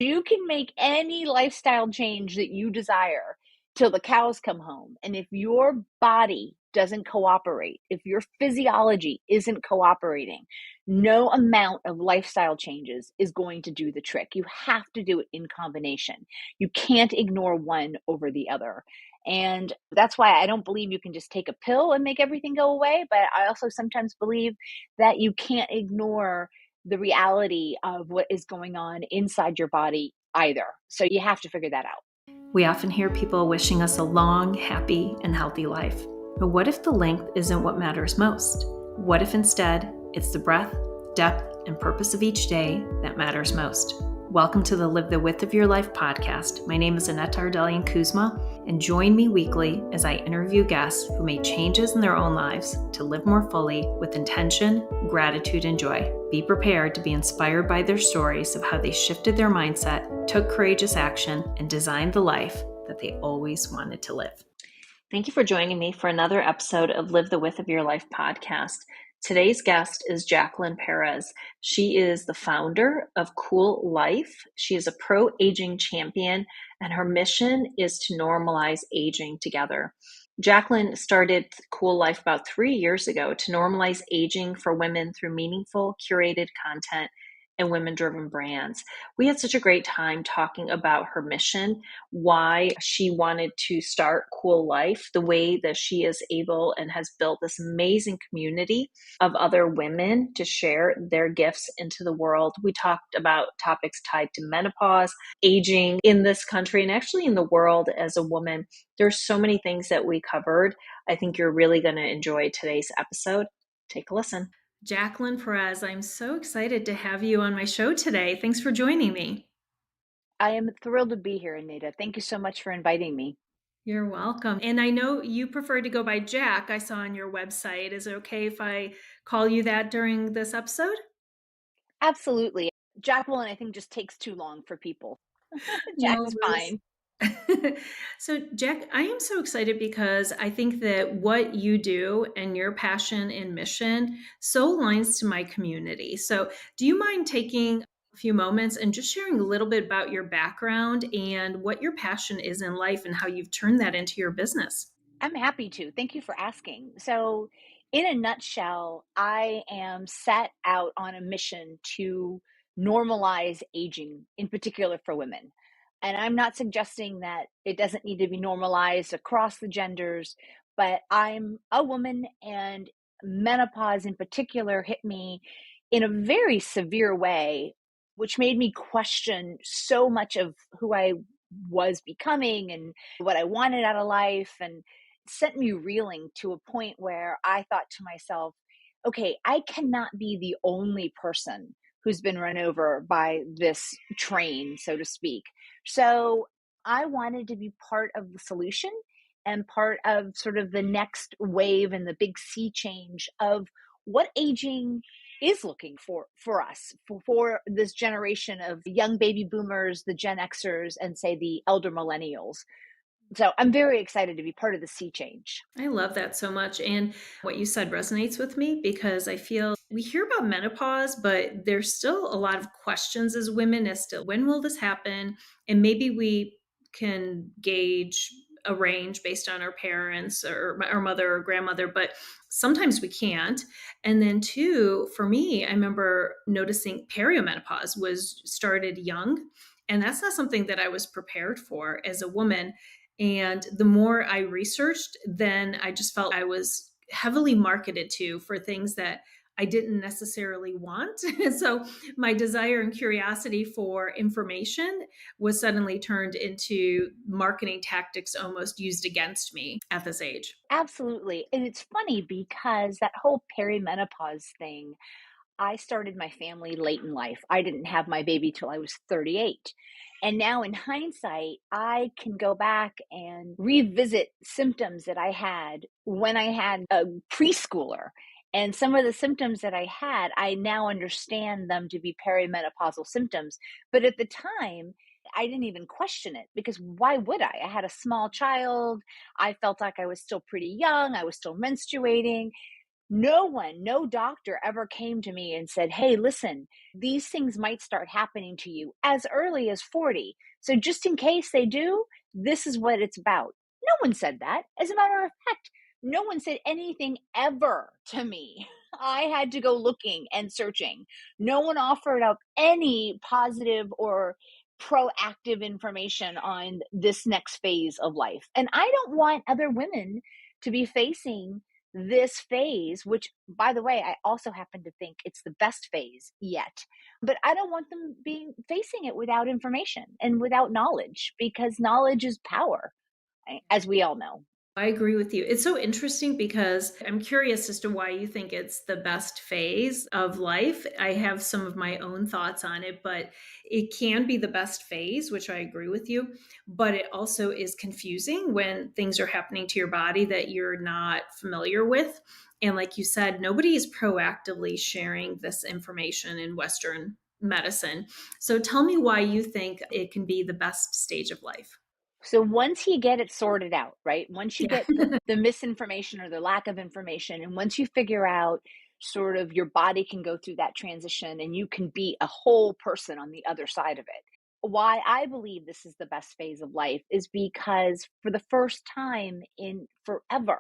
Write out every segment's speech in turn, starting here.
You can make any lifestyle change that you desire till the cows come home. And if your body doesn't cooperate, if your physiology isn't cooperating, no amount of lifestyle changes is going to do the trick. You have to do it in combination. You can't ignore one over the other. And that's why I don't believe you can just take a pill and make everything go away. But I also sometimes believe that you can't ignore the reality of what is going on inside your body either. So you have to figure that out. We often hear people wishing us a long, happy, and healthy life. But what if the length isn't what matters most? What if instead it's the breadth, depth, and purpose of each day that matters most? Welcome to the Live the Width of Your Life podcast. My name is Aneta Ardelian Kuzma, and join me weekly as I interview guests who made changes in their own lives to live more fully with intention, gratitude, and joy. Be prepared to be inspired by their stories of how they shifted their mindset, took courageous action, and designed the life that they always wanted to live. Thank you for joining me for another episode of Live the Width of Your Life podcast. Today's guest is Jacqueline Perez. She is the founder of Cool Life. She is a pro-aging champion, and her mission is to normalize aging together. Jacqueline started Cool Life about 3 years ago to normalize aging for women through meaningful, curated content and women-driven brands. We had such a great time talking about her mission, why she wanted to start Cool Life, the way that she is able and has built this amazing community of other women to share their gifts into the world. We talked about topics tied to menopause, aging in this country, and actually in the world as a woman. There's so many things that we covered. I think you're really going to enjoy today's episode. Take a listen. Jacqueline Perez, I'm so excited to have you on my show today. Thanks for joining me. I am thrilled to be here, Aneta. Thank you so much for inviting me. You're welcome. And I know you prefer to go by Jack. I saw on your website. Is it okay if I call you that during this episode? Absolutely. Jacqueline, I think, just takes too long for people. Jack No is worries. fine. So, Jack, I am so excited because I think that what you do and your passion and mission so aligns to my community. So, do you mind taking a few moments and just sharing a little bit about your background and what your passion is in life and how you've turned that into your business? I'm happy to. Thank you for asking. So, in a nutshell, I am set out on a mission to normalize aging, in particular for women. And I'm not suggesting that it doesn't need to be normalized across the genders, but I'm a woman, and menopause in particular hit me in a very severe way, which made me question so much of who I was becoming and what I wanted out of life, and sent me reeling to a point where I thought to myself, okay, I cannot be the only person who's been run over by this train, so to speak. So I wanted to be part of the solution and part of sort of the next wave and the big sea change of what aging is looking for us, for this generation of young baby boomers, the Gen Xers, and say the elder millennials. So I'm very excited to be part of the sea change. I love that so much. And what you said resonates with me because I feel we hear about menopause, but there's still a lot of questions as women as to when will this happen? And maybe we can gauge a range based on our parents or our mother or grandmother, but sometimes we can't. And then two, for me, I remember noticing perimenopause was started young. And that's not something that I was prepared for as a woman. And the more I researched, then I just felt I was heavily marketed to for things that I didn't necessarily want. So my desire and curiosity for information was suddenly turned into marketing tactics almost used against me at this age. Absolutely. And it's funny because that whole perimenopause thing, I started my family late in life. I didn't have my baby till I was 38. And now in hindsight, I can go back and revisit symptoms that I had when I had a preschooler. And some of the symptoms that I had, I now understand them to be perimenopausal symptoms. But at the time, I didn't even question it, because why would I? I had a small child. I felt like I was still pretty young. I was still menstruating. No one, no doctor ever came to me and said, hey, listen, these things might start happening to you as early as 40. So just in case they do, this is what it's about. No one said that. As a matter of fact, no one said anything ever to me. I had to go looking and searching. No one offered up any positive or proactive information on this next phase of life. And I don't want other women to be facing this phase, which, by the way, I also happen to think it's the best phase yet. But I don't want them being facing it without information and without knowledge, because knowledge is power, as we all know. I agree with you. It's so interesting because I'm curious as to why you think it's the best phase of life. I have some of my own thoughts on it, but it can be the best phase, which I agree with you. But it also is confusing when things are happening to your body that you're not familiar with. And like you said, nobody is proactively sharing this information in Western medicine. So tell me why you think it can be the best stage of life. So once you get it sorted out, right? Once you Yeah. get the misinformation or the lack of information, and once you figure out sort of your body can go through that transition and you can be a whole person on the other side of it. Why I believe this is the best phase of life is because for the first time in forever,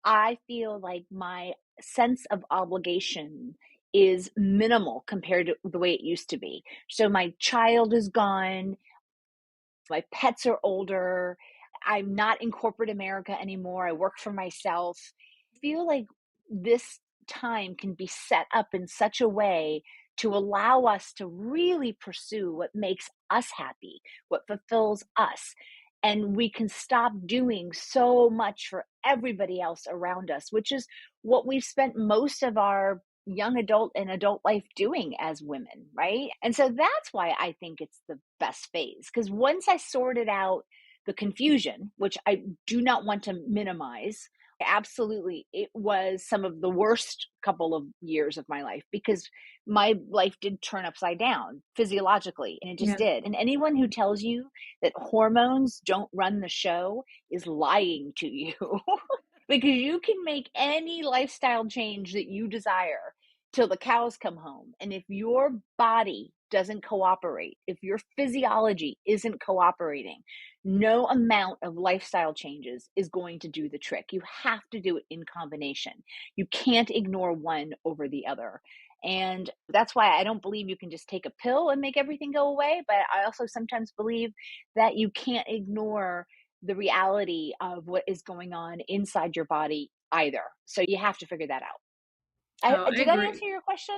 I feel like my sense of obligation is minimal compared to the way it used to be. So my child is gone, my pets are older, I'm not in corporate America anymore, I work for myself. I feel like this time can be set up in such a way to allow us to really pursue what makes us happy, what fulfills us. And we can stop doing so much for everybody else around us, which is what we've spent most of our young adult and adult life doing as women, right? And so that's why I think it's the best phase. Because once I sorted out the confusion, which I do not want to minimize, absolutely, it was some of the worst couple of years of my life because my life did turn upside down physiologically, and it just Yeah. did. And anyone who tells you that hormones don't run the show is lying to you. Because you can make any lifestyle change that you desire till the cows come home. And if your body doesn't cooperate, if your physiology isn't cooperating, no amount of lifestyle changes is going to do the trick. You have to do it in combination. You can't ignore one over the other. And that's why I don't believe you can just take a pill and make everything go away. But I also sometimes believe that you can't ignore the reality of what is going on inside your body either. So you have to figure that out. Oh, I Did that agree. answer your question?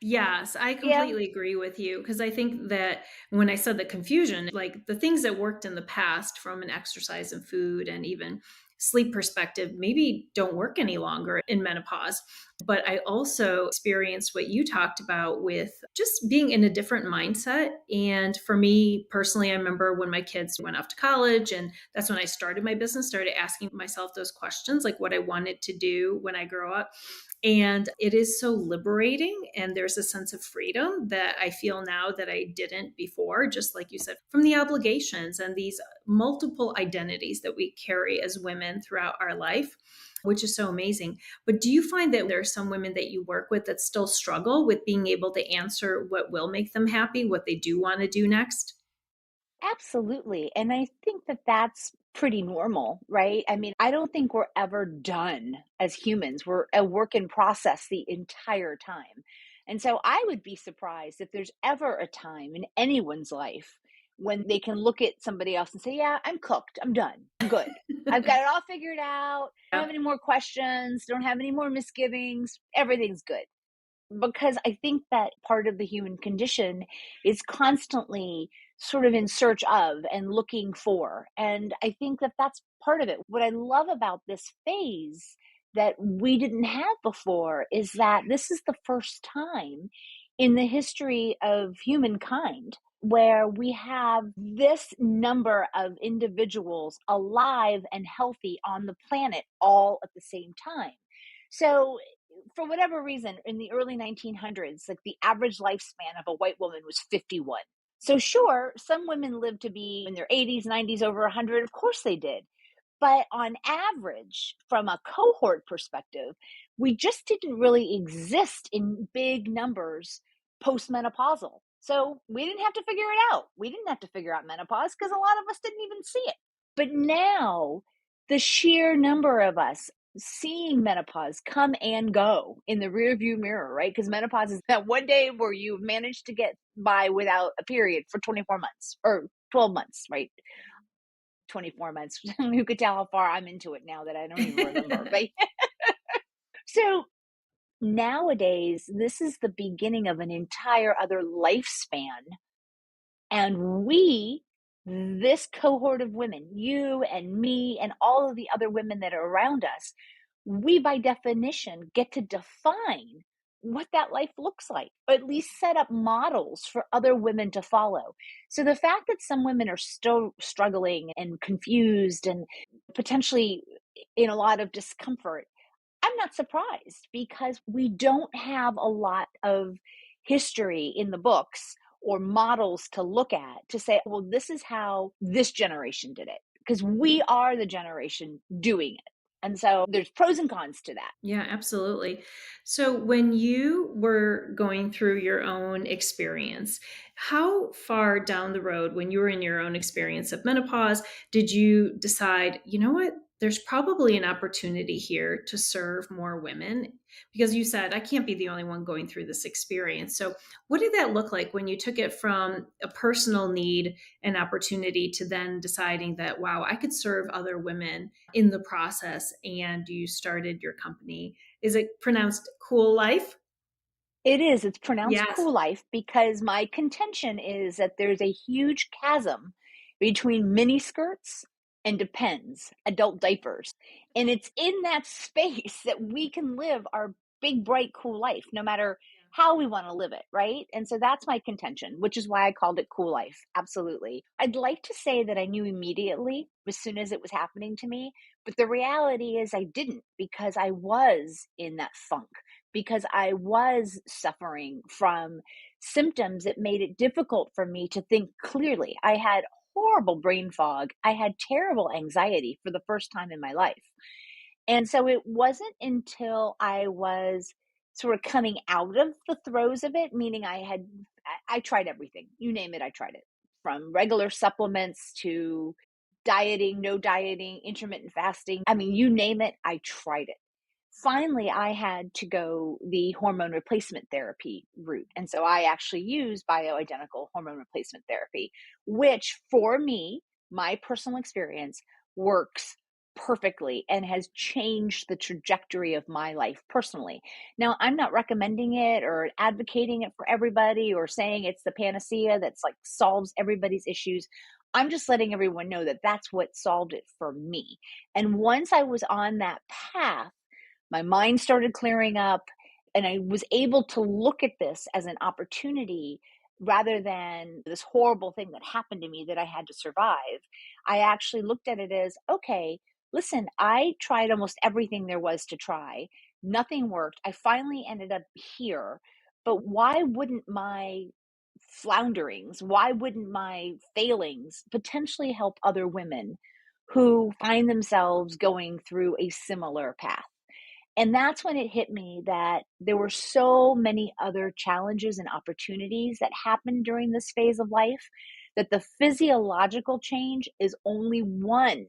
Yes, I Yeah. completely agree with you because I think that when I said the confusion, like the things that worked in the past from an exercise and food and even sleep perspective maybe don't work any longer in menopause. But I also experienced what you talked about with just being in a different mindset. And for me personally, I remember when my kids went off to college, and that's when I started my business, started asking myself those questions, like what I wanted to do when I grow up. And it is so liberating. And there's a sense of freedom that I feel now that I didn't before, just like you said, from the obligations and these multiple identities that we carry as women throughout our life, which is so amazing. But do you find that there are some women that you work with that still struggle with being able to answer what will make them happy, what they do want to do next? Absolutely. And I think that that's pretty normal, right? I mean, I don't think we're ever done as humans. We're a work in process the entire time. And so I would be surprised if there's ever a time in anyone's life when they can look at somebody else and say, yeah, I'm cooked. I'm done. I'm good. I've got it all figured out. I don't have Yeah. any more questions. Don't have any more misgivings. Everything's good, because I think that part of the human condition is constantly sort of in search of and looking for. And I think that that's part of it. What I love about this phase that we didn't have before is that this is the first time in the history of humankind where we have this number of individuals alive and healthy on the planet all at the same time. So for whatever reason, in the early 1900s, like the average lifespan of a white woman was 51. So, sure, some women lived to be in their 80s, 90s, over 100. Of course they did. But on average, from a cohort perspective, We just didn't really exist in big numbers postmenopausal. So we didn't have to figure it out. We didn't have to figure out menopause because a lot of us didn't even see it. But now, the sheer number of us seeing menopause come and go in the rearview mirror, right? Because menopause is that one day where you managed to get by without a period for 24 months or 12 months, right? 24 months. Who could tell how far I'm into it now that I don't even remember? But so nowadays, this is the beginning of an entire other lifespan. And we, this cohort of women, you and me, and all of the other women that are around us, we by definition get to define what that life looks like, or at least set up models for other women to follow. So the fact that some women are still struggling and confused and potentially in a lot of discomfort, I'm not surprised because we don't have a lot of history in the books or models to look at to say, well, this is how this generation did it, because we are the generation doing it. And so there's pros and cons to that. Yeah, absolutely. So, when you were going through your own experience, how far down the road, when you were in your own experience of menopause, did you decide, you know what, there's probably an opportunity here to serve more women? Because you said, I can't be the only one going through this experience. So, what did that look like when you took it from a personal need and opportunity to then deciding that, wow, I could serve other women in the process, and you started your company? Is it pronounced Cool Life? It is. It's pronounced Yes. Cool Life because my contention is that there's a huge chasm between mini skirts and Depends, adult diapers. And it's in that space that we can live our big, bright, cool life, no matter how we want to live it, right? And so that's my contention, which is why I called it Cool Life. Absolutely. I'd like to say that I knew immediately as soon as it was happening to me, but the reality is I didn't because I was in that funk because I was suffering from symptoms that made it difficult for me to think clearly. I had horrible brain fog. I had terrible anxiety for the first time in my life. And so it wasn't until I was sort of coming out of the throes of it, meaning I tried everything. You name it, I tried it. From regular supplements to dieting, no dieting, intermittent fasting. I mean, you name it, I tried it. Finally, I had to go the hormone replacement therapy route. And so I actually use bioidentical hormone replacement therapy, which for me, my personal experience, works perfectly and has changed the trajectory of my life personally. Now, I'm not recommending it or advocating it for everybody or saying it's the panacea that's like solves everybody's issues. I'm just letting everyone know that that's what solved it for me. And once I was on that path, my mind started clearing up and I was able to look at this as an opportunity rather than this horrible thing that happened to me that I had to survive. I actually looked at it as, okay, listen, I tried almost everything there was to try. Nothing worked. I finally ended up here. But why wouldn't my flounderings, why wouldn't my failings potentially help other women who find themselves going through a similar path? And that's when it hit me that there were so many other challenges and opportunities that happened during this phase of life that the physiological change is only one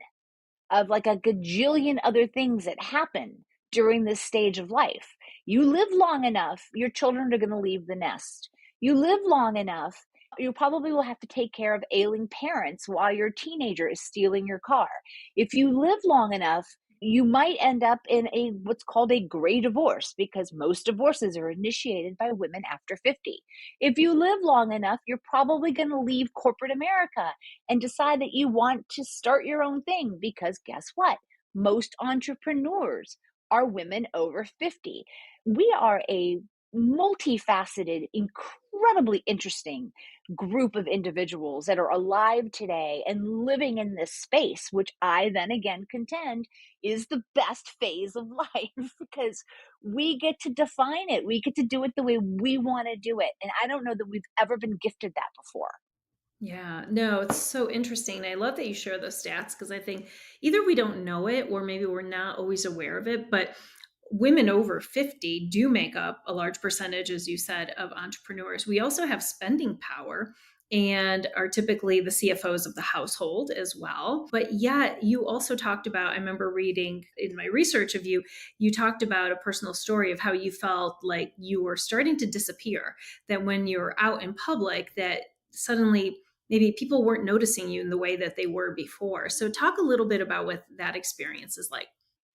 of like a gajillion other things that happen during this stage of life. You live long enough, your children are going to leave the nest. You live long enough, you probably will have to take care of ailing parents while your teenager is stealing your car. If you live long enough, you might end up in a what's called a gray divorce because most divorces are initiated by women after 50. If you live long enough, you're probably going to leave corporate America and decide that you want to start your own thing because guess what? Most entrepreneurs are women over 50. We are a multifaceted, incredibly interesting group of individuals that are alive today and living in this space, which I then again contend is the best phase of life because we get to define it. We get to do it the way we want to do it. And I don't know that we've ever been gifted that before. Yeah, no, it's so interesting. I love that you share those stats because I think either we don't know it or maybe we're not always aware of it. But women over 50 do make up a large percentage, as you said, of entrepreneurs. We also have spending power and are typically the CFOs of the household as well. But yet, you also talked about, I remember reading in my research of you, you talked about a personal story of how you felt like you were starting to disappear, that when you're out in public, that suddenly maybe people weren't noticing you in the way that they were before. So, talk a little bit about what that experience is like.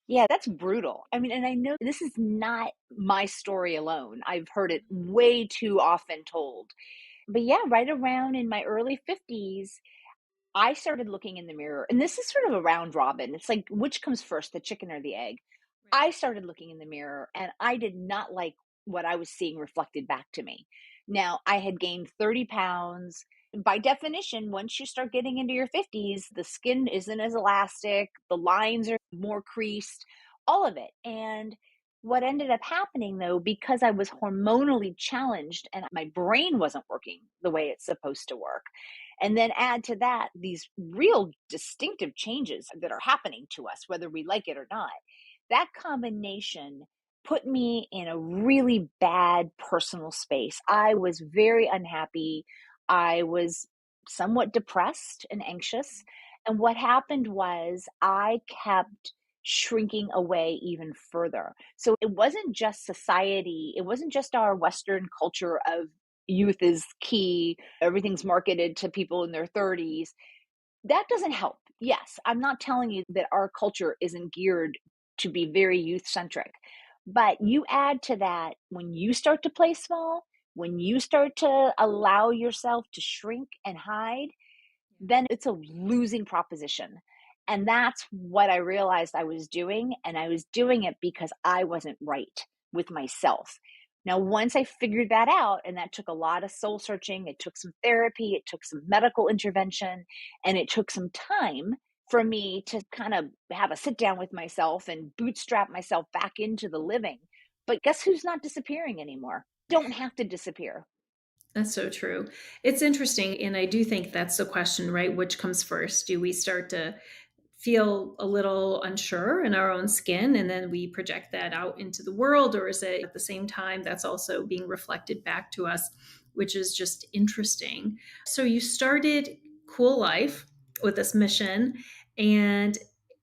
Yeah, that's brutal. I mean, and I know this is not my story alone. I've heard it way too often told. But yeah, right around in my early 50s, I started looking in the mirror, and this is sort of a round robin. It's like, which comes first, the chicken or the egg? Right. I started looking in the mirror and I did not like what I was seeing reflected back to me. Now, I had gained 30 pounds. By definition, once you start getting into your 50s, the skin isn't as elastic, the lines are more creased, all of it. And what ended up happening though, because I was hormonally challenged and my brain wasn't working the way it's supposed to work, and then add to that these real distinctive changes that are happening to us, whether we like it or not, that combination put me in a really bad personal space. I was very unhappy. I was somewhat depressed and anxious. And what happened was I kept shrinking away even further. So it wasn't just society, it wasn't just our Western culture of youth is key, everything's marketed to people in their 30s. That doesn't help. Yes, I'm not telling you that our culture isn't geared to be very youth centric, but you add to that when you start to play small, when you start to allow yourself to shrink and hide, then it's a losing proposition. And that's what I realized I was doing. And I was doing it because I wasn't right with myself. Now, once I figured that out, and that took a lot of soul searching, it took some therapy, it took some medical intervention, and it took some time for me to kind of have a sit down with myself and bootstrap myself back into the living. But guess who's not disappearing anymore? Don't have to disappear. That's so true. It's interesting. And I do think that's the question, right? Which comes first? Do we start to feel a little unsure in our own skin and then we project that out into the world? Or is it at the same time that's also being reflected back to us, which is just interesting? So you started Cool Life with this mission, and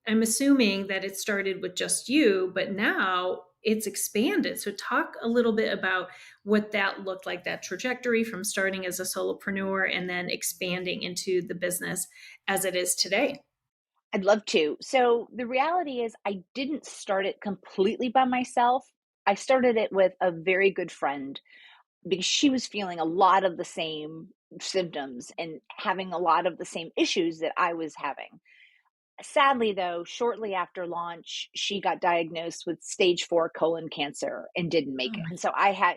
I'm assuming that it started with just you, but now it's expanded. So talk a little bit about what that looked like, that trajectory from starting as a solopreneur and then expanding into the business as it is today. I'd love to. So the reality is, I didn't start it completely by myself. I started it with a very good friend because she was feeling a lot of the same symptoms and having a lot of the same issues that I was having. Sadly, though, shortly after launch, she got diagnosed with stage 4 colon cancer and didn't make Oh it. my. And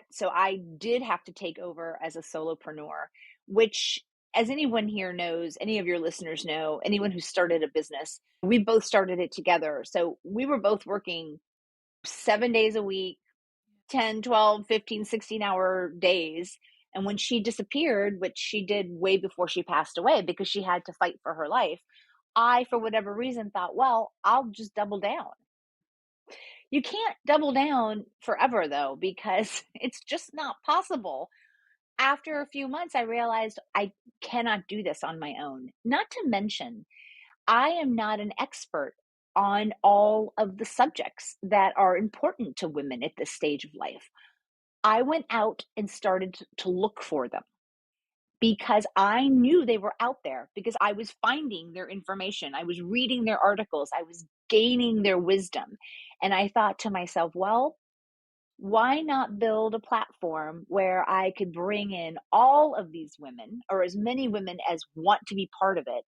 so I did have to take over as a solopreneur, which, as anyone here knows, any of your listeners know, anyone who started a business, we both started it together. So we were both working 7 days a week, 10, 12, 15, 16-hour days. And when she disappeared, which she did way before she passed away because she had to fight for her life, I, for whatever reason, thought, well, I'll just double down. You can't double down forever, though, because it's just not possible. After a few months, I realized I cannot do this on my own. Not to mention, I am not an expert on all of the subjects that are important to women at this stage of life. I went out and started to look for them because I knew they were out there, because I was finding their information. I was reading their articles. I was gaining their wisdom. And I thought to myself, well, why not build a platform where I could bring in all of these women, or as many women as want to be part of it,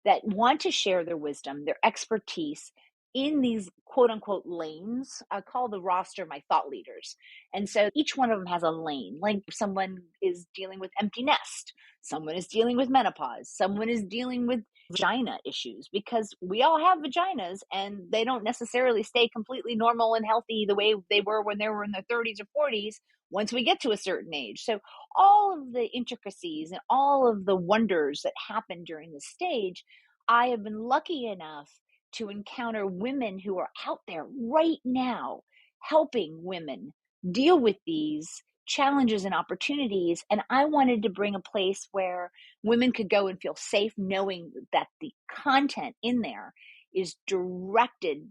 that want to share their wisdom, their expertise in these quote unquote lanes. I call the roster my thought leaders. And so each one of them has a lane. Like someone is dealing with empty nest, someone is dealing with menopause, someone is dealing with vagina issues, because we all have vaginas and they don't necessarily stay completely normal and healthy the way they were when they were in their 30s or 40s once we get to a certain age. So all of the intricacies and all of the wonders that happen during this stage, I have been lucky enough to encounter women who are out there right now helping women deal with these challenges and opportunities. And I wanted to bring a place where women could go and feel safe knowing that the content in there is directed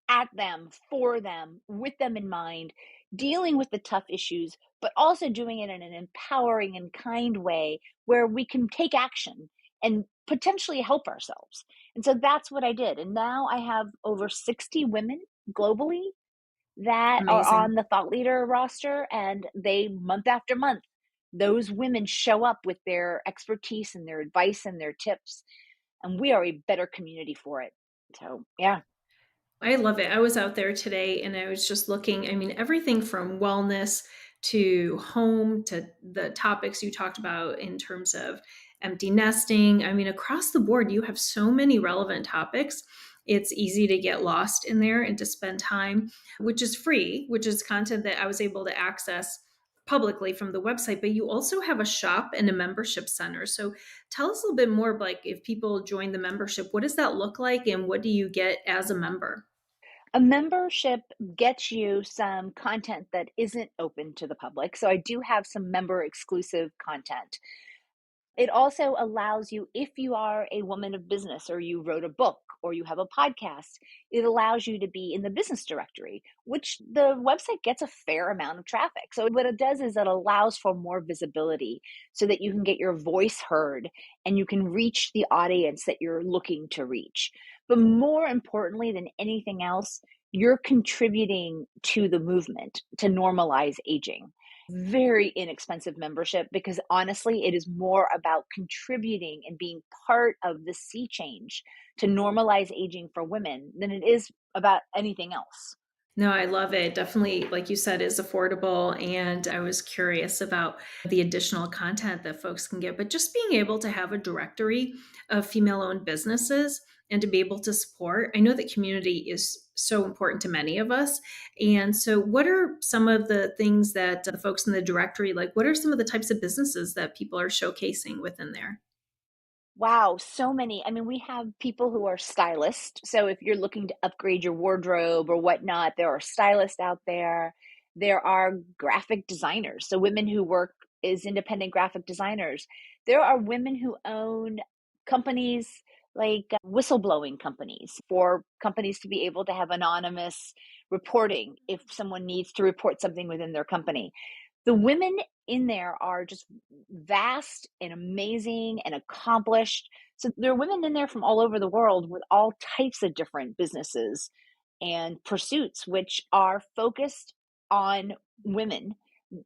at them, for them, with them in mind, dealing with the tough issues, but also doing it in an empowering and kind way where we can take action and potentially help ourselves. And so that's what I did. And now I have over 60 women globally that are Amazing. on the thought leader roster, and they, month after month, those women show up with their expertise and their advice and their tips, and we are a better community for it. So, yeah. I love it. I was out there today and I was just looking, I mean, everything from wellness to home to the topics you talked about in terms of empty nesting. I mean, across the board, you have so many relevant topics. It's easy to get lost in there and to spend time, which is free, which is content that I was able to access publicly from the website. But you also have a shop and a membership center. So tell us a little bit more, like if people join the membership, what does that look like and what do you get as a member? A membership gets you some content that isn't open to the public. So I do have some member exclusive content. It also allows you, if you are a woman of business or you wrote a book or you have a podcast, it allows you to be in the business directory, which the website gets a fair amount of traffic. So, what it does is it allows for more visibility so that you can get your voice heard and you can reach the audience that you're looking to reach. But more importantly than anything else, you're contributing to the movement to normalize aging. Very inexpensive membership because honestly, it is more about contributing and being part of the sea change to normalize aging for women than it is about anything else. No, I love it. Definitely, like you said, is affordable. And I was curious about the additional content that folks can get. But just being able to have a directory of female owned businesses and to be able to support, I know that community is so important to many of us. And so, what are some of the things that the folks in the directory like? What are some of the types of businesses that people are showcasing within there? Wow, so many. I mean, we have people who are stylists. So if you're looking to upgrade your wardrobe or whatnot, there are stylists out there. There are graphic designers. So women who work as independent graphic designers. There are women who own companies like whistleblowing companies for companies to be able to have anonymous reporting if someone needs to report something within their company. The women in there are just vast and amazing and accomplished. So there are women in there from all over the world with all types of different businesses and pursuits, which are focused on women,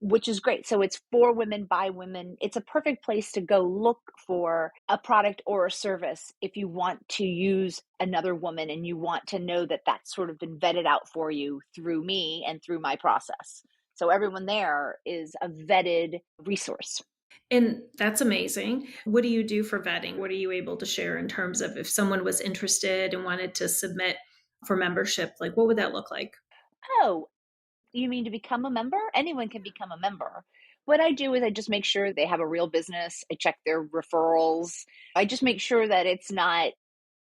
which is great. So it's for women by women. It's a perfect place to go look for a product or a service if you want to use another woman and you want to know that that's sort of been vetted out for you through me and through my process. So everyone there is a vetted resource. And that's amazing. What do you do for vetting? What are you able to share in terms of if someone was interested and wanted to submit for membership? Like, what would that look like? Oh, you mean to become a member? Anyone can become a member. What I do is I just make sure they have a real business. I check their referrals. I just make sure that it's not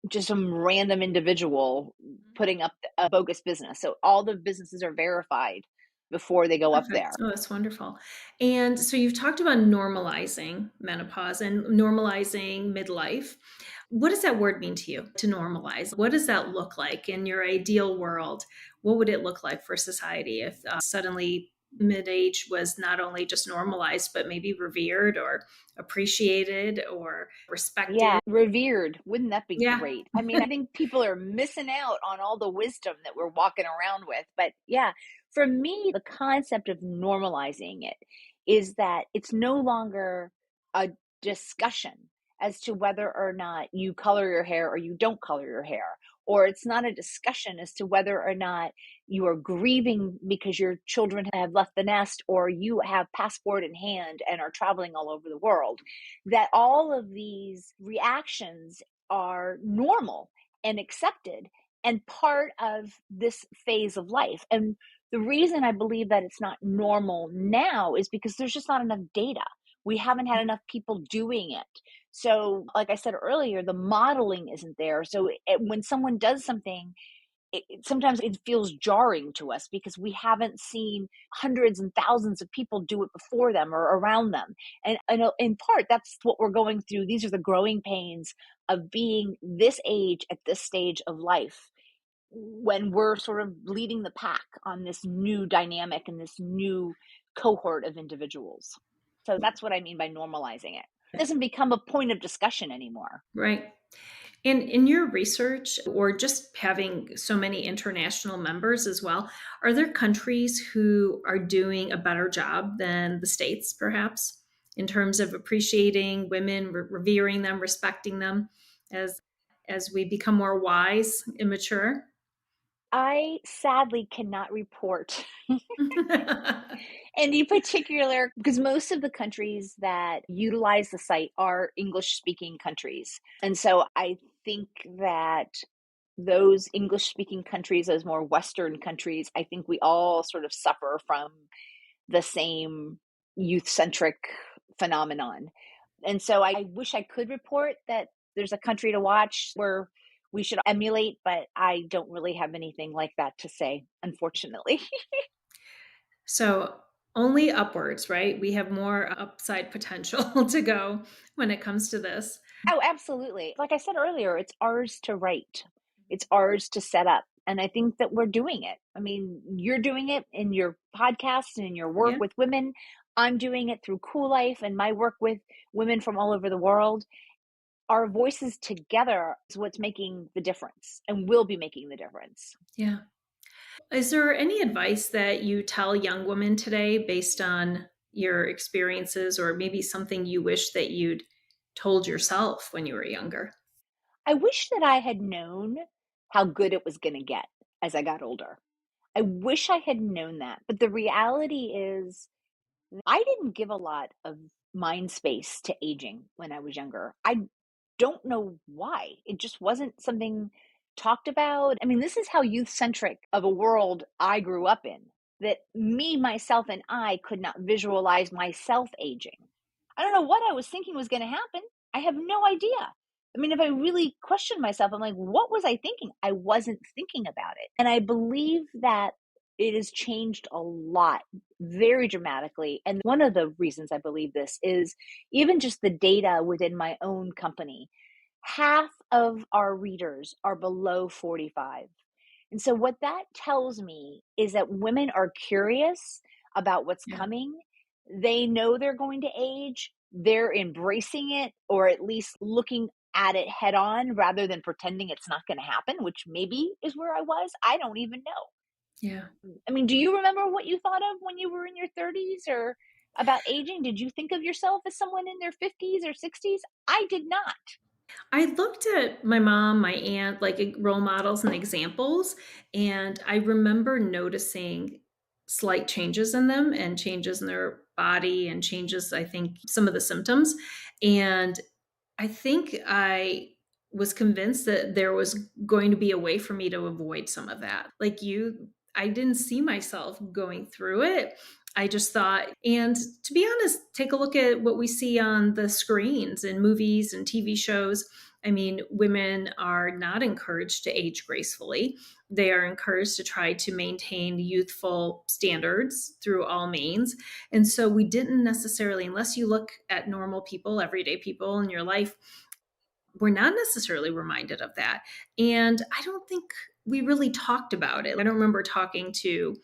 just some random individual putting up a bogus business. So all the businesses are verified before they go up there. Perfect. Oh, that's wonderful. And so you've talked about normalizing menopause and normalizing midlife. What does that word mean to you, to normalize? What does that look like in your ideal world? What would it look like for society if suddenly mid age was not only just normalized, but maybe revered or appreciated or Yeah, respected? revered. Wouldn't that be Yeah. great? I mean, I think people are missing out on all the wisdom that we're walking around with. But yeah, for me, the concept of normalizing it is that it's no longer a discussion as to whether or not you color your hair or you don't color your hair. Or it's not a discussion as to whether or not you are grieving because your children have left the nest or you have passport in hand and are traveling all over the world, that all of these reactions are normal and accepted and part of this phase of life. And the reason I believe that it's not normal now is because there's just not enough data. We haven't had enough people doing it. So, like I said earlier, the modeling isn't there. So, when someone does something, sometimes it feels jarring to us because we haven't seen hundreds and thousands of people do it before them or around them. And in part, that's what we're going through. These are the growing pains of being this age at this stage of life, when we're sort of leading the pack on this new dynamic and this new cohort of individuals. So that's what I mean by normalizing it. It doesn't become a point of discussion anymore. Right. And in your research, or just having so many international members as well, are there countries who are doing a better job than the States, perhaps, in terms of appreciating women, revering them, respecting them as we become more wise and mature? I sadly cannot report any particular, because most of the countries that utilize the site are English speaking countries. And so I think that those English speaking countries, those more Western countries, I think we all sort of suffer from the same youth centric phenomenon. And so I wish I could report that there's a country to watch where we should emulate, but I don't really have anything like that to say, unfortunately. So only upwards, right? We have more upside potential to go when it comes to this. Oh, absolutely. Like I said earlier, it's ours to write, it's ours to set up. And I think that we're doing it. I mean, you're doing it in your podcast and in your work Yeah. with women. I'm doing it through Cool Life and my work with women from all over the world. Our voices together is what's making the difference and will be making the difference. Yeah. Is there any advice that you tell young women today based on your experiences, or maybe something you wish that you'd told yourself when you were younger? I wish that I had known how good it was going to get as I got older. I wish I had known that. But the reality is, I didn't give a lot of mind space to aging when I was younger. I don't know why. It just wasn't something talked about. I mean, this is how youth centric of a world I grew up in, that me, myself, and I could not visualize myself aging. I don't know what I was thinking was going to happen. I have no idea. I mean, if I really question myself, I'm like, what was I thinking? I wasn't thinking about it. And I believe that it has changed a lot, very dramatically. And one of the reasons I believe this is even just the data within my own company. Half of our readers are below 45. And so, what that tells me is that women are curious about what's Yeah. coming. They know they're going to age, they're embracing it, or at least looking at it head on rather than pretending it's not going to happen, which maybe is where I was. I don't even know. Yeah. I mean, do you remember what you thought of when you were in your 30s or about aging? Did you think of yourself as someone in their 50s or 60s? I did not. I looked at my mom, my aunt, like role models and examples, and I remember noticing slight changes in them and changes in their body and changes, I think, some of the symptoms. And I think I was convinced that there was going to be a way for me to avoid some of that. Like you, I didn't see myself going through it. I just thought, and to be honest, take a look at what we see on the screens in movies and TV shows. I mean, women are not encouraged to age gracefully. They are encouraged to try to maintain youthful standards through all means. And so we didn't necessarily, unless you look at normal people, everyday people in your life, we're not necessarily reminded of that. And I don't think we really talked about it. I don't remember talking to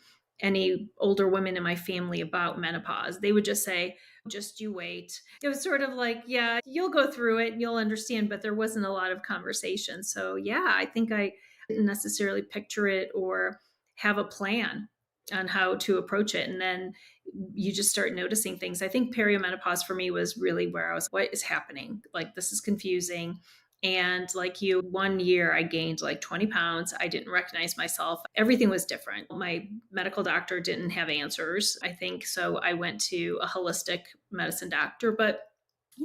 any older women in my family about menopause. They would just say, just you wait. It was sort of like, yeah, you'll go through it and you'll understand, but there wasn't a lot of conversation. So, yeah, I think I didn't necessarily picture it or have a plan on how to approach it. And then you just start noticing things. I think perimenopause for me was really where I was, what is happening? Like, this is confusing. And like you, 1 year I gained like 20 pounds. I didn't recognize myself. Everything was different. My medical doctor didn't have answers, I think. So I went to a holistic medicine doctor, but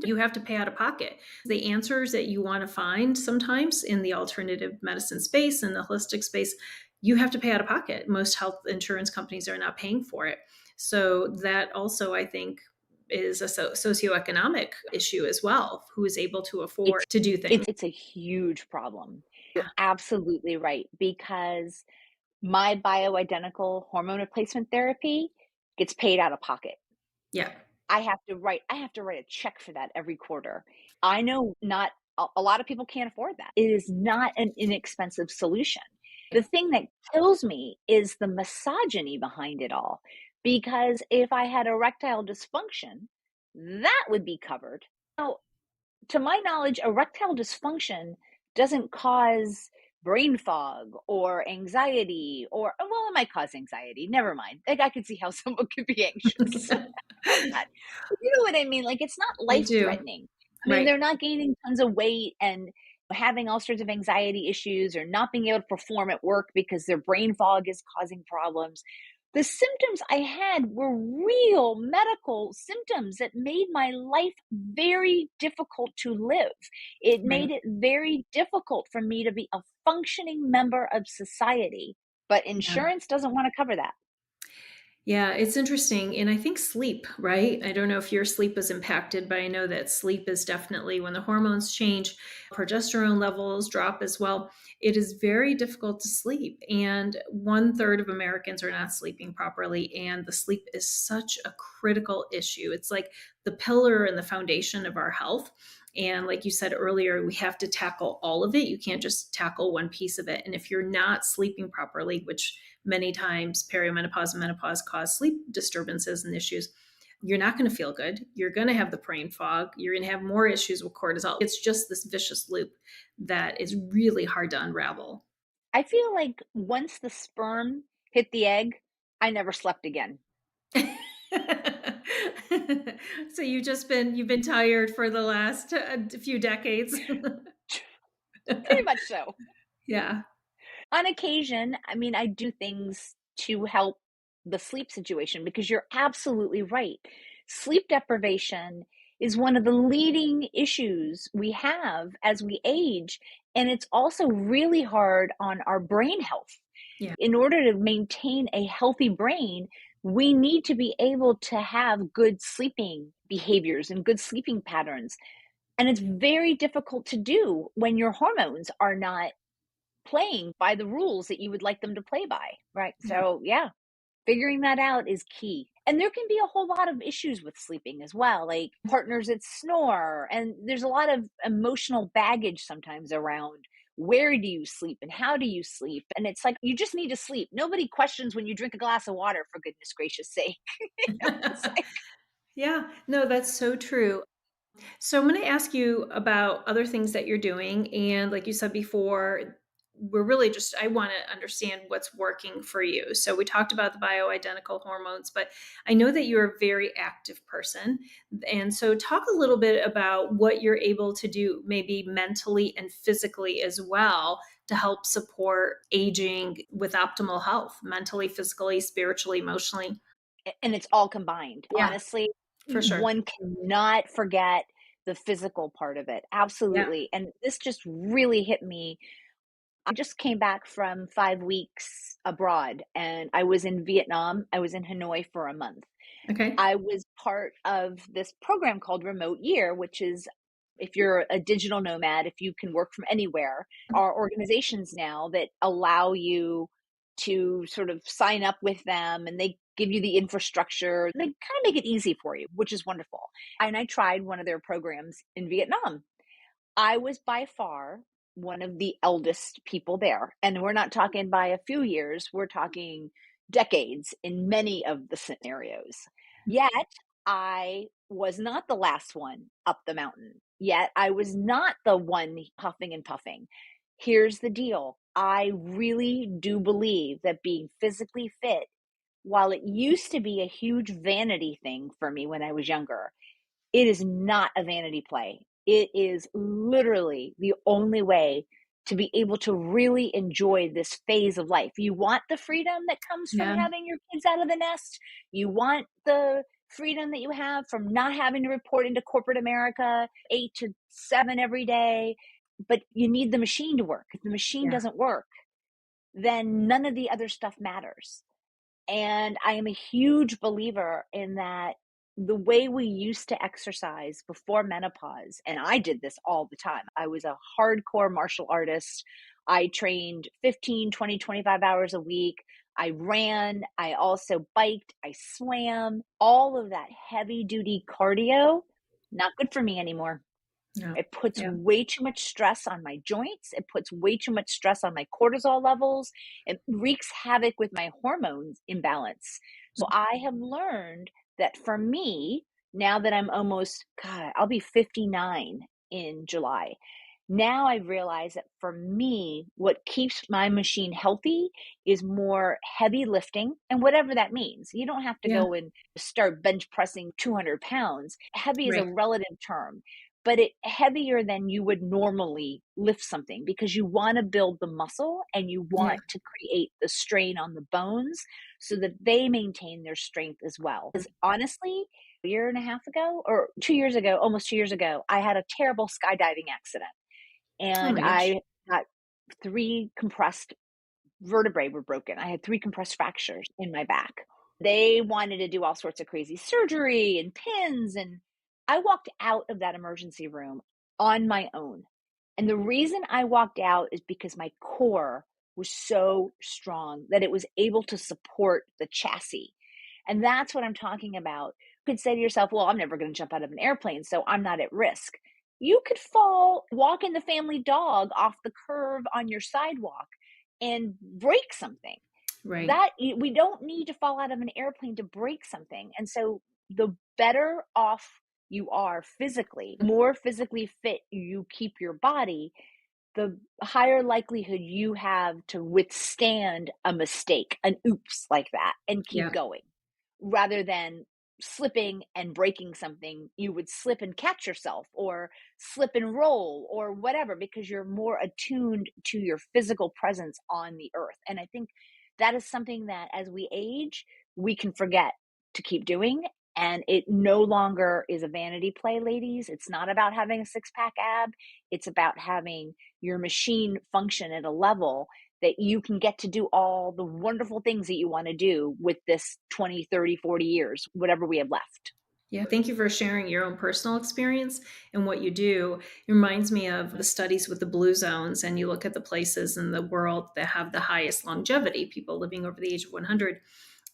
you have to pay out of pocket. The answers that you want to find sometimes in the alternative medicine space and the holistic space, you have to pay out of pocket. Most health insurance companies are not paying for it. So that also, I think, is a socioeconomic issue as well. Who is able to afford It's to do things? it's a huge problem. You're Yeah. absolutely right, because my bioidentical hormone replacement therapy gets paid out of pocket. Yeah. I have to write a check for that every quarter. I know not a lot of people can't afford that. It is not an inexpensive solution. The thing that kills me is the misogyny behind it all. Because if I had erectile dysfunction, that would be covered. Now, to my knowledge, erectile dysfunction doesn't cause brain fog or anxiety, or well, it might cause anxiety. Never mind. Like, I could see how someone could be anxious about that. But you know what I mean? Like, it's not I life do. threatening. I mean, Right. they're not gaining tons of weight and having all sorts of anxiety issues or not being able to perform at work because their brain fog is causing problems. The symptoms I had were real medical symptoms that made my life very difficult to live. It Right. made it very difficult for me to be a functioning member of society, but Yeah. insurance doesn't want to cover that. Yeah, it's interesting. And I think sleep, right? I don't know if your sleep is impacted, but I know that sleep is definitely when the hormones change, progesterone levels drop as well. It is very difficult to sleep. And 1/3 of Americans are not sleeping properly. And the sleep is such a critical issue. It's like the pillar and the foundation of our health. And like you said earlier, we have to tackle all of it. You can't just tackle one piece of it. And if you're not sleeping properly, which many times perimenopause and menopause cause sleep disturbances and issues, you're not going to feel good. You're going to have the brain fog. You're going to have more issues with cortisol. It's just this vicious loop that is really hard to unravel. I feel like once the sperm hit the egg, I never slept again. So you've been tired for the last few decades. Pretty much so. Yeah. On occasion, I mean, I do things to help the sleep situation because you're absolutely right. Sleep deprivation is one of the leading issues we have as we age, and it's also really hard on our brain health. Yeah. In order to maintain a healthy brain, we need to be able to have good sleeping behaviors and good sleeping patterns. And it's very difficult to do when your hormones are not playing by the rules that you would like them to play by, right? Yeah. So, yeah, figuring that out is key. And there can be a whole lot of issues with sleeping as well, like partners that snore. And there's a lot of emotional baggage sometimes around where do you sleep and how do you sleep. And it's like, you just need to sleep. Nobody questions when you drink a glass of water, for goodness gracious sake. It's like, Yeah. No, that's so true. So I'm going to ask you about other things that you're doing. And like you said before, I want to understand what's working for you. So we talked about the bioidentical hormones, but I know that you're a very active person. And so talk a little bit about what you're able to do, maybe mentally and physically as well, to help support aging with optimal health, mentally, physically, spiritually, emotionally. and it's all combined. Yeah, Honestly, for sure. one cannot forget the physical part of it. Yeah. Absolutely. And this just really hit me. I just came back from 5 weeks abroad and I was in Vietnam. I was in Hanoi for a month. Okay. I was part of this program called Remote Year, which is if you're a digital nomad, if you can work from anywhere, are organizations now that allow you to sort of sign up with them and they give you the infrastructure. They kind of make it easy for you, which is wonderful. And I tried one of their programs in Vietnam. I was by far one of the eldest people there. And we're not talking by a few years, we're talking decades in many of the scenarios. Yet, I was not the last one up the mountain. Yet, I was not the one huffing and puffing. Here's the deal. I really do believe that being physically fit, while it used to be a huge vanity thing for me when I was younger, it is not a vanity play. It is literally the only way to be able to really enjoy this phase of life. You want the freedom that comes from Yeah. having your kids out of the nest. You want the freedom that you have from not having to report into corporate America 8 to 7 every day. But you need the machine to work. If the machine Yeah. doesn't work, then none of the other stuff matters. And I am a huge believer in that the way we used to exercise before menopause, and I did this all the time. I was a hardcore martial artist. I trained 15, 20, 25 hours a week. I ran, I also biked, I swam, all of that heavy duty cardio, not good for me anymore. Yeah. It puts Yeah. way too much stress on my joints. It puts way too much stress on my cortisol levels. It wreaks havoc with my hormones imbalance. So I have learned that for me, now that I'm almost, God, I'll be 59 in July. Now I realize that for me, what keeps my machine healthy is more heavy lifting and whatever that means. You don't have to Yeah. go and start bench pressing 200 pounds. Heavy is a Right. relative term, but it heavier than you would normally lift something because you want to build the muscle and you Yeah. want to create the strain on the bones so that they maintain their strength as well. Because honestly, a year and a half ago or 2 years ago, almost 2 years ago, I had a terrible skydiving accident Oh and my gosh. I got three compressed vertebrae were broken. I had three compressed fractures in my back. They wanted to do all sorts of crazy surgery and pins. And I walked out of that emergency room on my own. And the reason I walked out is because my core was so strong that it was able to support the chassis. And that's what I'm talking about. You could say to yourself, well, I'm never going to jump out of an airplane, so I'm not at risk. You could fall, walking the family dog off the curve on your sidewalk and break something. Right. That we don't need to fall out of an airplane to break something. And so the better off you are physically, more physically fit you keep your body, the higher likelihood you have to withstand a mistake, an oops like that, and keep Yeah. going rather than slipping and breaking something. You would slip and catch yourself or slip and roll or whatever because you're more attuned to your physical presence on the earth. And I think that is something that as we age, we can forget to keep doing. And it no longer is a vanity play, ladies. It's not about having a six pack ab. It's about having your machine function at a level that you can get to do all the wonderful things that you want to do with this 20, 30, 40 years, whatever we have left. Yeah, thank you for sharing your own personal experience and what you do. It reminds me of the studies with the blue zones, and you look at the places in the world that have the highest longevity, people living over the age of 100.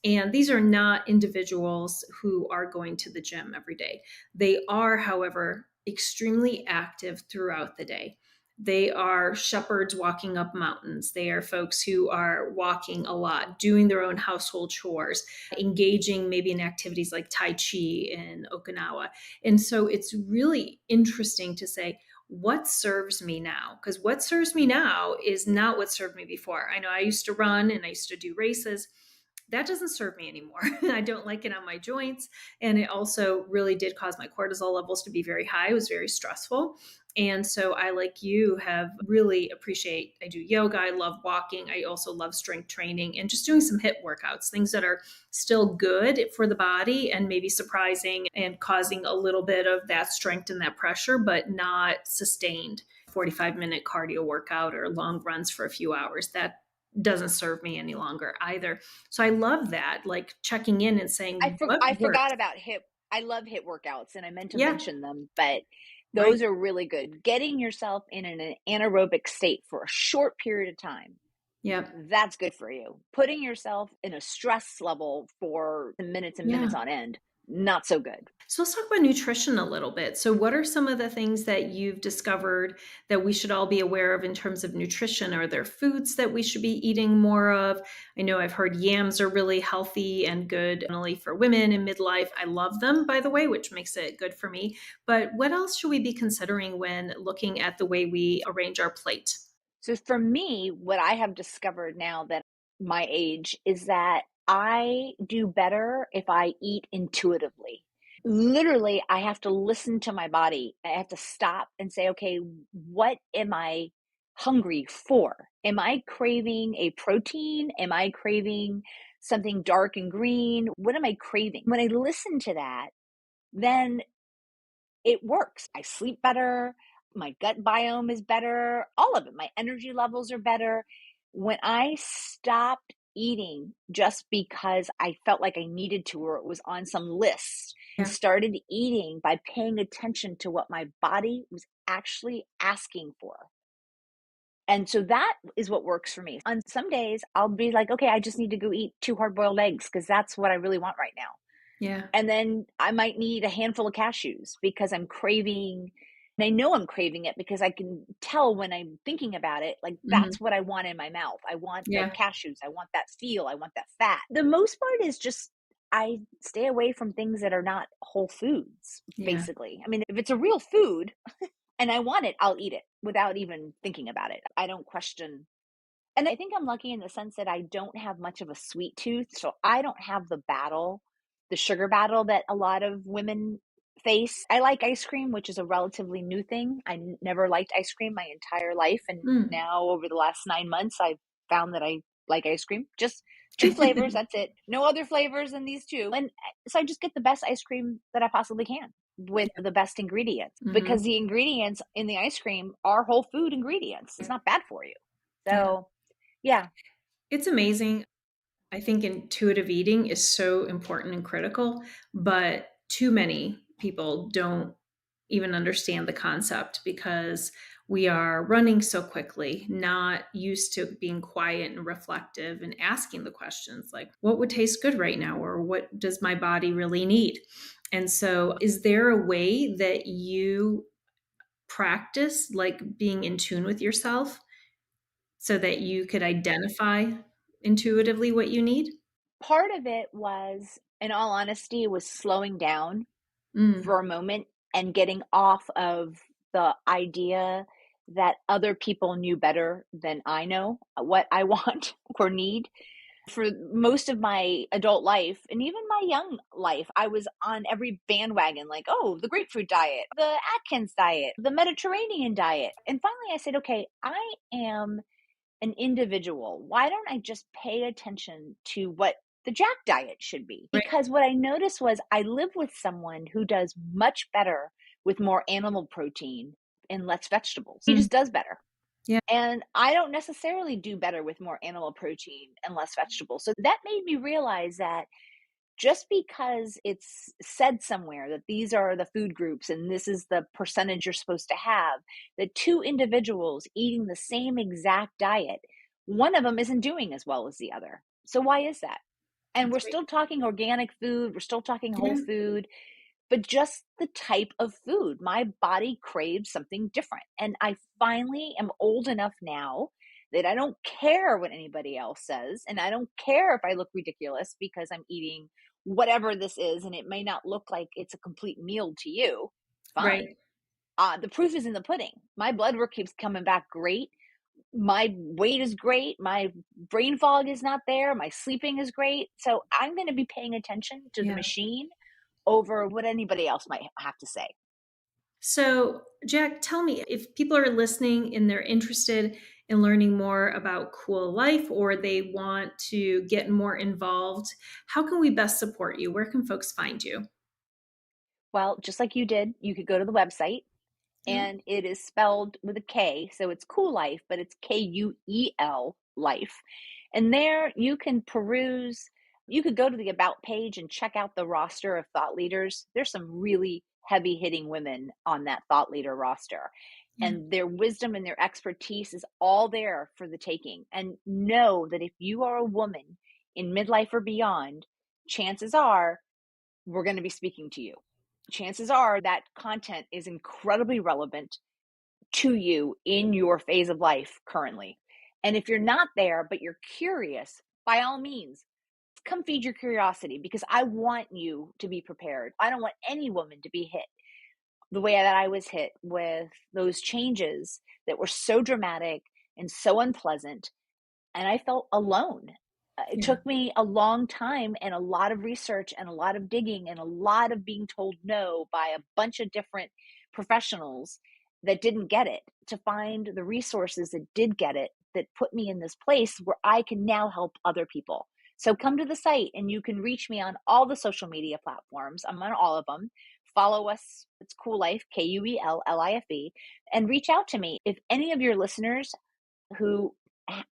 And these are not individuals who are going to the gym every day. They are, however, extremely active throughout the day. They are shepherds walking up mountains. They are folks who are walking a lot, doing their own household chores, engaging maybe in activities like Tai Chi in Okinawa. And so it's really interesting to say, what serves me now? Because what serves me now is not what served me before. I know I used to run and I used to do races. That doesn't serve me anymore. I don't like it on my joints. And it also really did cause my cortisol levels to be very high. It was very stressful. And so I, like you, have really appreciate, I do yoga. I love walking. I also love strength training and just doing some HIIT workouts, things that are still good for the body and maybe surprising and causing a little bit of that strength and that pressure, but not sustained 45-minute cardio workout or long runs for a few hours. That doesn't serve me any longer either. So I love that, like checking in and saying what I works. forgot about HIIT. I love HIIT workouts and I meant to Yeah, mention them, but right. those are really good. Getting yourself in an anaerobic state for a short period of time, Yeah. that's good for you. Putting yourself in a stress level for minutes and Yeah. minutes on end, not so good. So let's talk about nutrition a little bit. So what are some of the things that you've discovered that we should all be aware of in terms of nutrition? Are there foods that we should be eating more of? I know I've heard yams are really healthy and good, not only for women in midlife. I love them, by the way, which makes it good for me. But what else should we be considering when looking at the way we arrange our plate? So for me, what I have discovered now that my age is that I do better if I eat intuitively. Literally, I have to listen to my body. I have to stop and say, okay, what am I hungry for? Am I craving a protein? Am I craving something dark and green? What am I craving? When I listen to that, then it works. I sleep better. My gut biome is better. All of it. My energy levels are better. When I stopped eating just because I felt like I needed to, or it was on some list, and Yeah. started eating by paying attention to what my body was actually asking for. And so that is what works for me. On some days, I'll be like, okay, I just need to go eat 2 hard-boiled eggs because that's what I really want right now. Yeah. And then I might need a handful of cashews because I'm craving, and I know I'm craving it because I can tell when I'm thinking about it, like Hmm. that's what I want in my mouth. I want the Yeah. cashews. I want that feel. I want that fat. The most part is just I stay away from things that are not whole foods, Yeah. basically. I mean, if it's a real food and I want it, I'll eat it without even thinking about it. I don't question. And I think I'm lucky in the sense that I don't have much of a sweet tooth. So I don't have the sugar battle that a lot of women face. I like ice cream, which is a relatively new thing. Never liked ice cream my entire life. And Mm. now, over the last 9 months, I've found that I like ice cream. Just two flavors. That's it. No other flavors than these two. And so I just get the best ice cream that I possibly can with the best ingredients, because Hmm. the ingredients in the ice cream are whole food ingredients. It's not bad for you. Yeah. So yeah. It's amazing. I think intuitive eating is so important and critical, but too many people don't even understand the concept because we are running so quickly, not used to being quiet and reflective and asking the questions like, what would taste good right now? Or what does my body really need? And so, is there a way that you practice like being in tune with yourself so that you could identify intuitively what you need? Part of it was, in all honesty, was slowing down Mm, for a moment and getting off of the idea that other people knew better than I know what I want or need. For most of my adult life and even my young life, I was on every bandwagon, like, oh, the grapefruit diet, the Atkins diet, the Mediterranean diet. And finally I said, okay, I am an individual. Why don't I just pay attention to what the Jack diet should be? right. Because what I noticed was I live with someone who does much better with more animal protein and less vegetables. He Mm, just does better. yeah, And I don't necessarily do better with more animal protein and less vegetables. So that made me realize that just because it's said somewhere that these are the food groups and this is the percentage you're supposed to have, that two individuals eating the same exact diet, one of them isn't doing as well as the other. So why is that? And that's we're right. still talking organic food, we're still talking whole Yeah, food, but just the type of food. My body craves something different. And I finally am old enough now that I don't care what anybody else says. And I don't care if I look ridiculous because I'm eating whatever this is. And it may not look like it's a complete meal to you. Fine. right. The proof is in the pudding. My blood work keeps coming back great. My weight is great. My brain fog is not there. My sleeping is great. So I'm going to be paying attention to the Yeah. machine over what anybody else might have to say. So, Jack, tell me if people are listening and they're interested in learning more about Cool Life or they want to get more involved, how can we best support you? Where can folks find you? Well, just like you did, you could go to the website, Yeah. and it is spelled with a K. So it's Cool Life, but it's KUEL Life. And there you can peruse, you could go to the About page and check out the roster of thought leaders. There's some really heavy hitting women on that thought leader roster. Yeah. And their wisdom and their expertise is all there for the taking. And know that if you are a woman in midlife or beyond, chances are we're going to be speaking to you. Chances are that content is incredibly relevant to you in your phase of life currently. And if you're not there, but you're curious, by all means, come feed your curiosity, because I want you to be prepared. I don't want any woman to be hit the way that I was hit with those changes that were so dramatic and so unpleasant, and I felt alone. It Yeah. took me a long time and a lot of research and a lot of digging and a lot of being told no by a bunch of different professionals that didn't get it, to find the resources that did get it, that put me in this place where I can now help other people. So come to the site and you can reach me on all the social media platforms. I'm on all of them. Follow us. It's Cool Life, KUELLIFE, and reach out to me. If any of your listeners who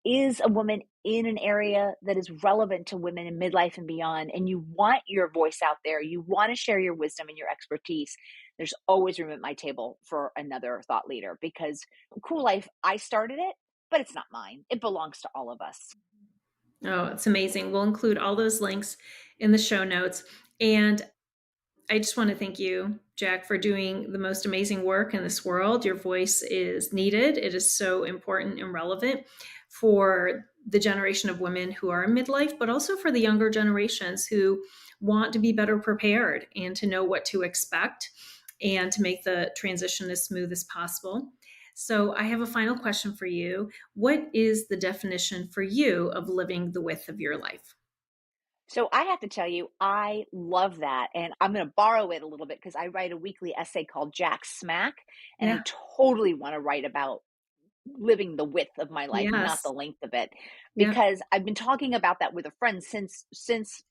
is a woman in an area that is relevant to women in midlife and beyond, and you want your voice out there, you want to share your wisdom and your expertise, there's always room at my table for another thought leader, because Cool Life, I started it, but it's not mine. It belongs to all of us. Oh, it's amazing. We'll include all those links in the show notes. And I just want to thank you, Jack, for doing the most amazing work in this world. Your voice is needed. It is so important and relevant for the generation of women who are in midlife, but also for the younger generations who want to be better prepared and to know what to expect and to make the transition as smooth as possible. So I have a final question for you. What is the definition for you of living the width of your life? So I have to tell you, I love that. And I'm going to borrow it a little bit because I write a weekly essay called Jack Smack. And I Yeah. totally want to write about living the width of my life, not the Yes. length of it, Yeah. because I've been talking about that with a friend since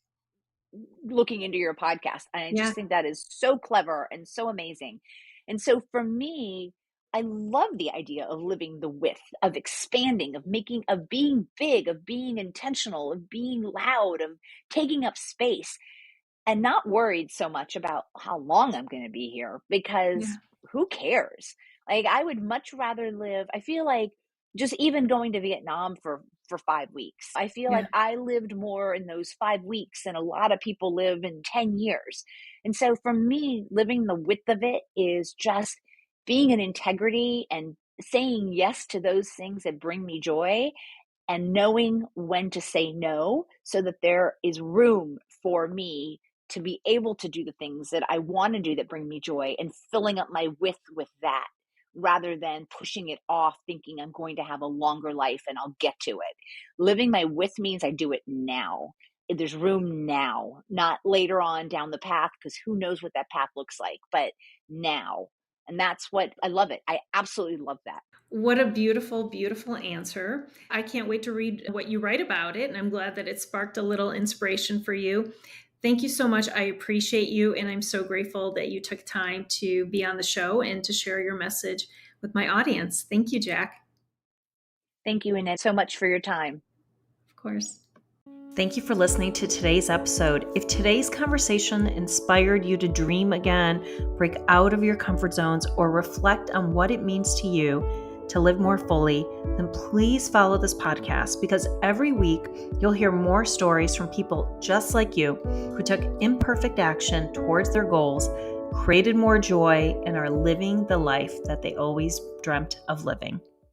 looking into your podcast. And I Yeah. just think that is so clever and so amazing. And so for me, I love the idea of living the width, of expanding, of making, of being big, of being intentional, of being loud, of taking up space, and not worried so much about how long I'm going to be here, Yeah. because who cares? Like, I would much rather live, I feel like, just even going to Vietnam for 5 weeks. I feel like Yeah. I lived more in those 5 weeks than a lot of people live in 10 years. And so for me, living the width of it is just being in integrity and saying yes to those things that bring me joy, and knowing when to say no so that there is room for me to be able to do the things that I want to do that bring me joy, and filling up my width with that, rather than pushing it off thinking I'm going to have a longer life and I'll get to it. Living my width means I do it now. There's room now, not later on down the path, because who knows what that path looks like, but now. And that's what I love it. I absolutely love that. What a beautiful, beautiful answer. I can't wait to read what you write about it, and I'm glad that it sparked a little inspiration for you. Thank you so much. I appreciate you, and I'm so grateful that you took time to be on the show and to share your message with my audience. Thank you, Jack. Thank you, Annette, so much for your time. Of course. Thank you for listening to today's episode. If today's conversation inspired you to dream again, break out of your comfort zones, or reflect on what it means to you to live more fully, then please follow this podcast, because every week you'll hear more stories from people just like you who took imperfect action towards their goals, created more joy, and are living the life that they always dreamt of living.